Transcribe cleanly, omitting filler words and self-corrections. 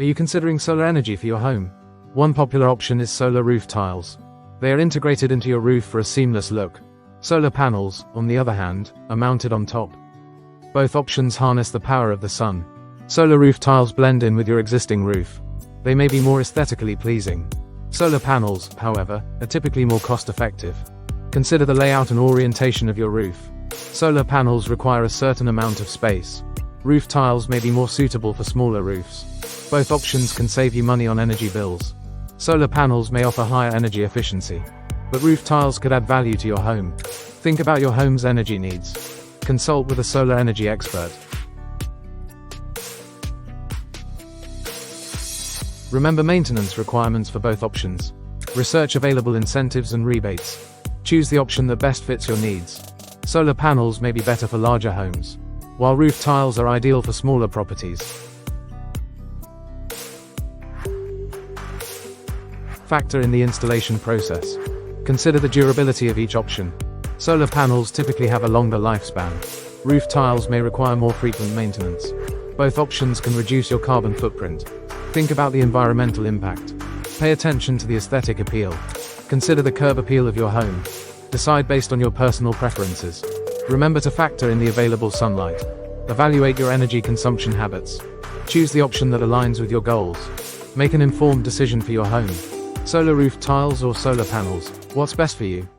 Are you considering solar energy for your home? One popular option is solar roof tiles. They are integrated into your roof for a seamless look. Solar panels, on the other hand, are mounted on top. Both options harness the power of the sun. Solar roof tiles blend in with your existing roof. They may be more aesthetically pleasing. Solar panels, however, are typically more cost-effective. Consider the layout and orientation of your roof. Solar panels require a certain amount of space. Roof tiles may be more suitable for smaller roofs. Both options can save you money on energy bills. Solar panels may offer higher energy efficiency, but roof tiles could add value to your home. Think about your home's energy needs. Consult with a solar energy expert. Remember maintenance requirements for both options. Research available incentives and rebates. Choose the option that best fits your needs. Solar panels may be better for larger homes, while roof tiles are ideal for smaller properties. Factor in the installation process. Consider the durability of each option. Solar panels typically have a longer lifespan. Roof tiles may require more frequent maintenance. Both options can reduce your carbon footprint. Think about the environmental impact. Pay attention to the aesthetic appeal. Consider the curb appeal of your home. Decide based on your personal preferences. Remember to factor in the available sunlight. Evaluate your energy consumption habits. Choose the option that aligns with your goals. Make an informed decision for your home. Solar roof tiles or solar panels, what's best for you?